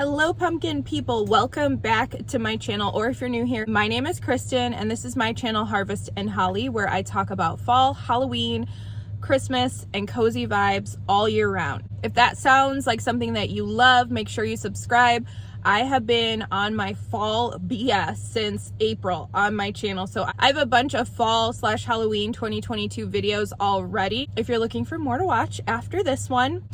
Hello pumpkin people, welcome back to my channel, or if you're new here, my name is Kristen and this is my channel Harvest and Holly, where I talk about fall, Halloween, Christmas, and cozy vibes all year round. If that sounds like something that you love, make sure you subscribe. I have been on my fall BS since April on my channel, so I have a bunch of fall / Halloween 2022 videos already. If you're looking for more to watch after this one,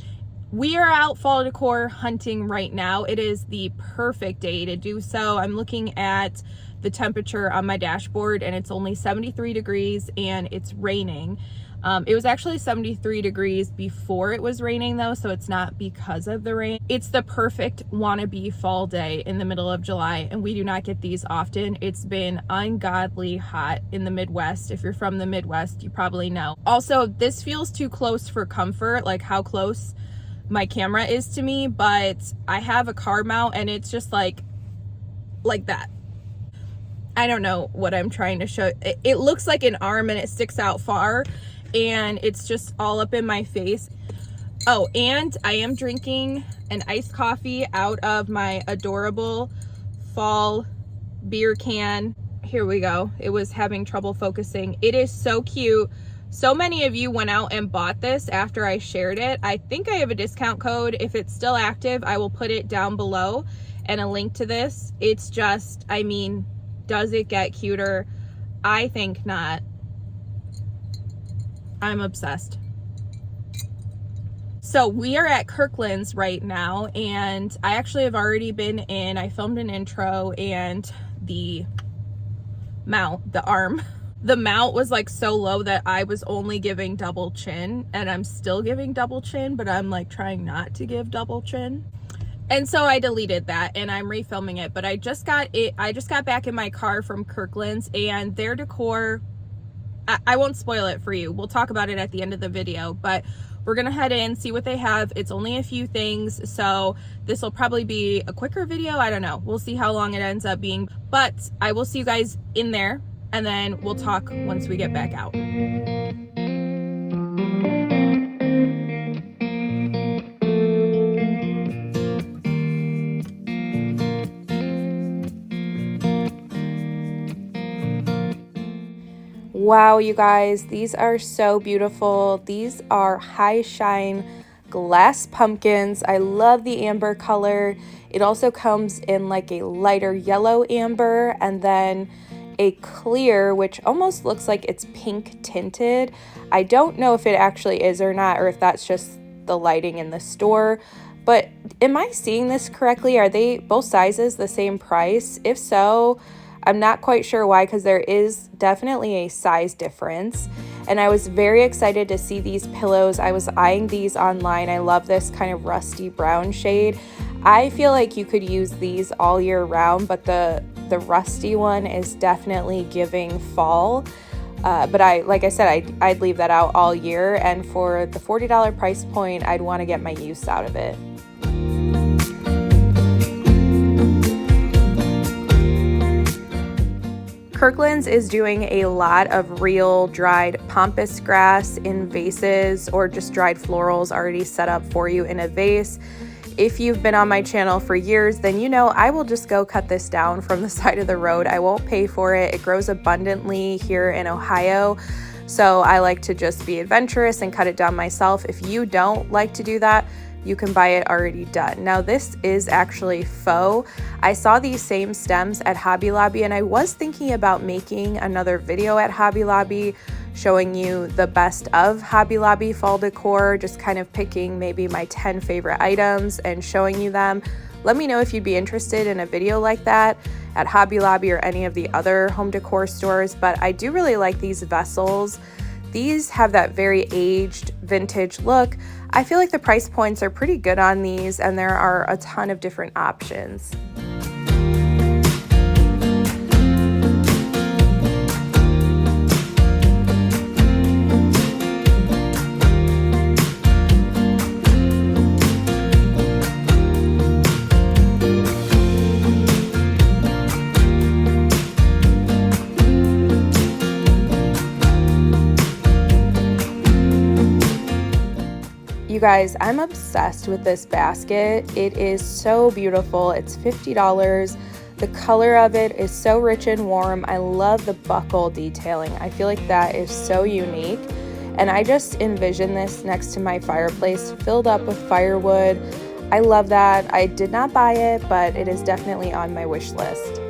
we are out fall decor hunting right now. It is the perfect day to do so. I'm looking at the temperature on my dashboard and it's only 73 degrees and it's raining. It was actually 73 degrees before it was raining though, so it's not because of the rain. It's the perfect wannabe fall day in the middle of July, and we do not get these often. It's been ungodly hot in the Midwest. If you're from the Midwest, you probably know. Also, this feels too close for comfort, like how close my camera is to me, but I have a car mount and it's just like that. I don't know what I'm trying to show. It looks like an arm and it sticks out far and it's just all up in my face. Oh, and I am drinking an iced coffee out of my adorable fall beer can. Here we go. It was having trouble focusing. It is so cute. So many of you went out and bought this after I shared it. I think I have a discount code. If it's still active, I will put it down below and a link to this. It's just, I mean, does it get cuter? I think not. I'm obsessed. So we are at Kirkland's right now, and I actually have already been in. I filmed an intro and the mount, the arm, the mount was like so low that I was only giving double chin, and I'm still giving double chin, but I'm like trying not to give double chin. And so I deleted that and I'm refilming it, but I just got back in my car from Kirkland's, and their decor, I won't spoil it for you. We'll talk about it at the end of the video, but we're gonna head in, see what they have. It's only a few things, so this will probably be a quicker video. I don't know. We'll see how long it ends up being, but I will see you guys in there and then we'll talk once we get back out. Wow, you guys, these are so beautiful. These are high shine glass pumpkins. I love the amber color. It also comes in like a lighter yellow amber and then a clear, which almost looks like it's pink tinted. I don't know if it actually is or not, or if that's just the lighting in the store, but am I seeing this correctly? Are they both sizes the same price? If so, I'm not quite sure why, because there is definitely a size difference. And I was very excited to see these pillows. I was eyeing these online. I love this kind of rusty brown shade. I feel like you could use these all year round, but the rusty one is definitely giving fall. But like I said, I'd leave that out all year. And for the $40 price point, I'd want to get my use out of it. Kirkland's is doing a lot of real dried pampas grass in vases, or just dried florals already set up for you in a vase. If you've been on my channel for years, then you know I will just go cut this down from the side of the road. I won't pay for it. It grows abundantly here in Ohio, so I like to just be adventurous and cut it down myself. If you don't like to do that, you can buy it already done. Now this is actually faux. I saw these same stems at Hobby Lobby, and I was thinking about making another video at Hobby Lobby showing you the best of Hobby Lobby fall decor, just kind of picking maybe my 10 favorite items and showing you them. Let me know if you'd be interested in a video like that at Hobby Lobby or any of the other home decor stores, but I do really like these vessels. These have that very aged vintage look. I feel like the price points are pretty good on these, and there are a ton of different options. You guys, I'm obsessed with this basket. It is so beautiful. It's $50. The color of it is so rich and warm. I love the buckle detailing. I feel like that is so unique. And I just envision this next to my fireplace filled up with firewood. I love that. I did not buy it, but it is definitely on my wish list.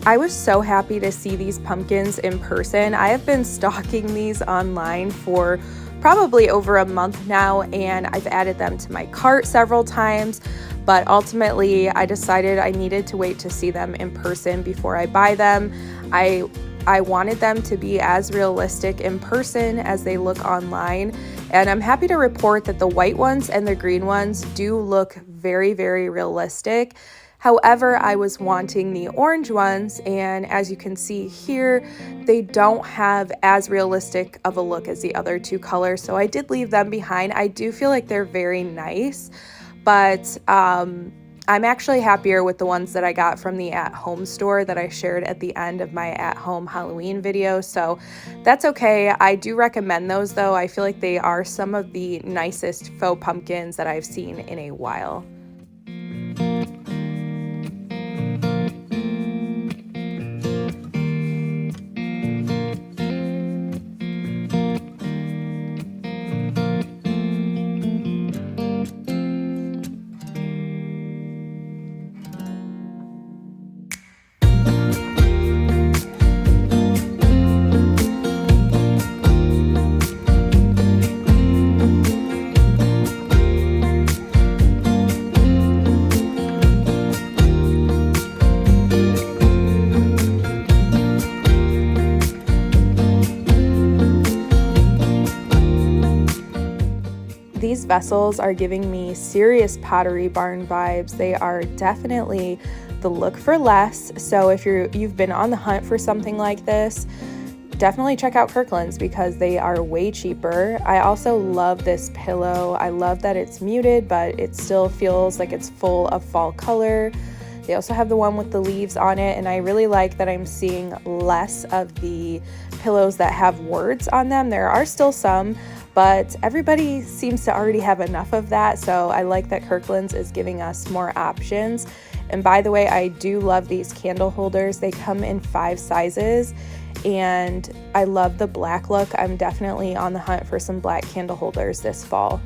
I was so happy to see these pumpkins in person. I have been stalking these online for probably over a month now, and I've added them to my cart several times, but ultimately I decided I needed to wait to see them in person before I buy them. I wanted them to be as realistic in person as they look online, and I'm happy to report that the white ones and the green ones do look very, very realistic. However, I was wanting the orange ones, and as you can see here, they don't have as realistic of a look as the other two colors, so I did leave them behind. I do feel like they're very nice, but I'm actually happier with the ones that I got from the at-home store that I shared at the end of my at-home Halloween video, so that's okay. I do recommend those though. I feel like they are some of the nicest faux pumpkins that I've seen in a while. These vessels are giving me serious Pottery barn vibes. They are definitely the look for less. So if you've been on the hunt for something like this, definitely check out Kirkland's because they are way cheaper. I also love this pillow. I love that it's muted, but it still feels like it's full of fall color. They also have the one with the leaves on it, and I really like that I'm seeing less of the pillows that have words on them. There are still some, but everybody seems to already have enough of that, so I like that Kirkland's is giving us more options. And by the way, I do love these candle holders. They come in 5 sizes, and I love the black look. I'm definitely on the hunt for some black candle holders this fall.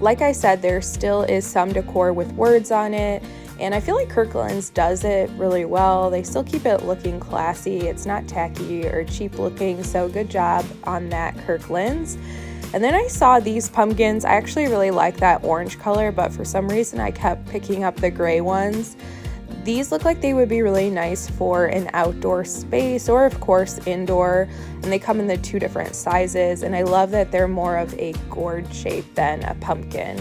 Like I said, there still is some decor with words on it, and I feel like Kirkland's does it really well. They still keep it looking classy. It's not tacky or cheap looking, so good job on that, Kirkland's. And then I saw these pumpkins. I actually really like that orange color, but for some reason I kept picking up the gray ones. These look like they would be really nice for an outdoor space or of course indoor, and they come in the 2 different sizes, and I love that they're more of a gourd shape than a pumpkin.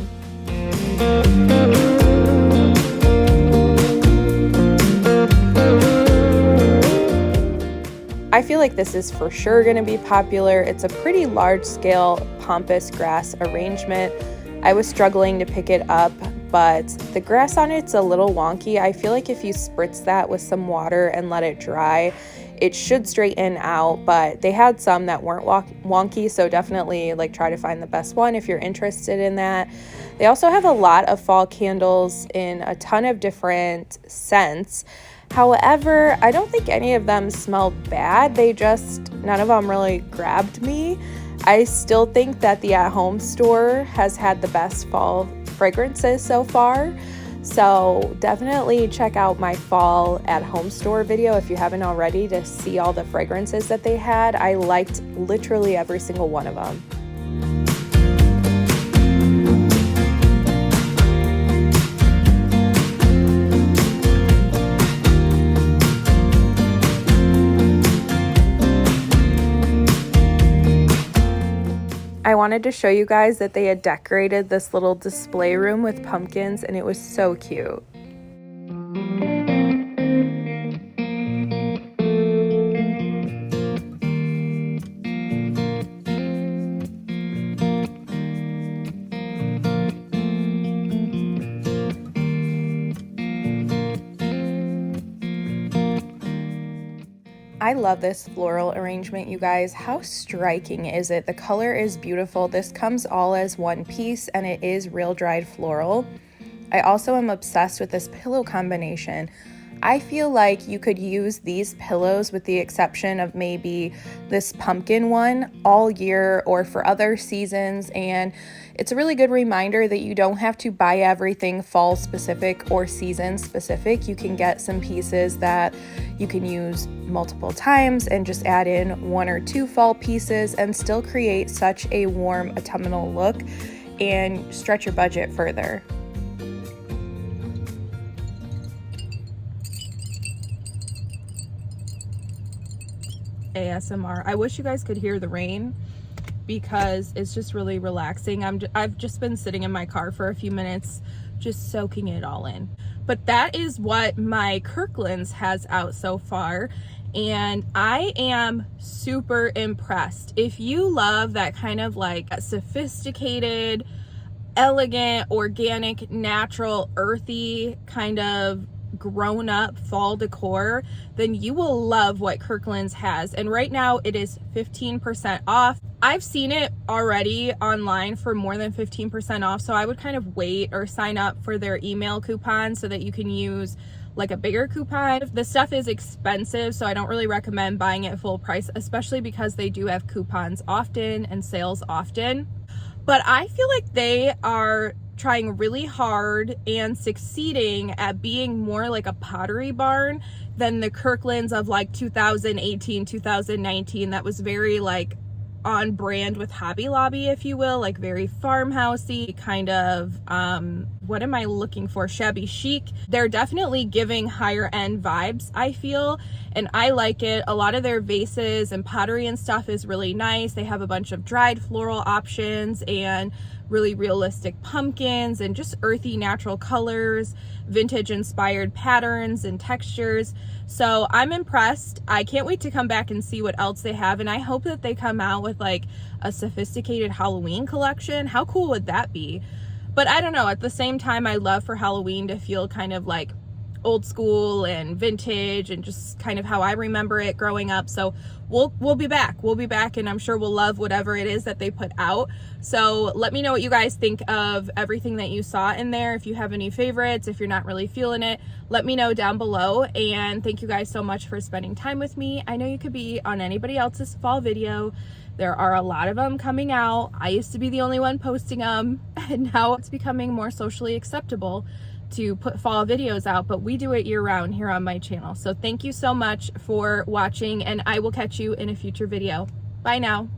I feel like this is for sure going to be popular. It's a pretty large scale pampas grass arrangement. I was struggling to pick it up, but the grass on it's a little wonky. I feel like if you spritz that with some water and let it dry, it should straighten out, but they had some that weren't wonky, so definitely try to find the best one if you're interested in that. They also have a lot of fall candles in a ton of different scents. However, I don't think any of them smelled bad. None of them really grabbed me. I still think that the at-home store has had the best fall fragrances so far. So definitely check out my fall at home store video if you haven't already to see all the fragrances that they had. I liked literally every single one of them. I wanted to show you guys that they had decorated this little display room with pumpkins, and it was so cute. I love this floral arrangement, you guys. How striking is it? The color is beautiful. This comes all as one piece and it is real dried floral. I also am obsessed with this pillow combination. I feel like you could use these pillows, with the exception of maybe this pumpkin one, all year or for other seasons, and it's a really good reminder that you don't have to buy everything fall specific or season specific. You can get some pieces that you can use multiple times and just add in 1 or 2 fall pieces and still create such a warm autumnal look and stretch your budget further. ASMR. I wish you guys could hear the rain because it's just really relaxing. I've just been sitting in my car for a few minutes just soaking it all in. But that is what my Kirkland's has out so far, and I am super impressed. If you love that kind of like sophisticated, elegant, organic, natural, earthy kind of grown-up fall decor, then you will love what Kirkland's has. And right now it is 15% off. I've seen it already online for more than 15% off, so I would kind of wait or sign up for their email coupon so that you can use like a bigger coupon. The stuff is expensive, so I don't really recommend buying it full price, especially because they do have coupons often and sales often. But I feel like they are trying really hard and succeeding at being more like a Pottery barn than the Kirkland's of like 2018, 2019 that was very like on brand with Hobby Lobby, if you will, like very farmhousey kind of, what am I looking for? Shabby chic. They're definitely giving higher end vibes, I feel, and I like it. A lot of their vases and pottery and stuff is really nice. They have a bunch of dried floral options and really realistic pumpkins and just earthy natural colors, vintage inspired patterns and textures. So I'm impressed. I can't wait to come back and see what else they have, and I hope that they come out with like a sophisticated Halloween collection. How cool would that be? But I don't know, at the same time, I love for Halloween to feel kind of like old school and vintage and just kind of how I remember it growing up. So we'll be back, and I'm sure we'll love whatever it is that they put out. So let me know what you guys think of everything that you saw in there. If you have any favorites, if you're not really feeling it, let me know down below. And thank you guys so much for spending time with me. I know you could be on anybody else's fall video. There are a lot of them coming out. I used to be the only one posting them, and now it's becoming more socially acceptable to put fall videos out, but we do it year round here on my channel. So thank you so much for watching, and I will catch you in a future video. Bye now.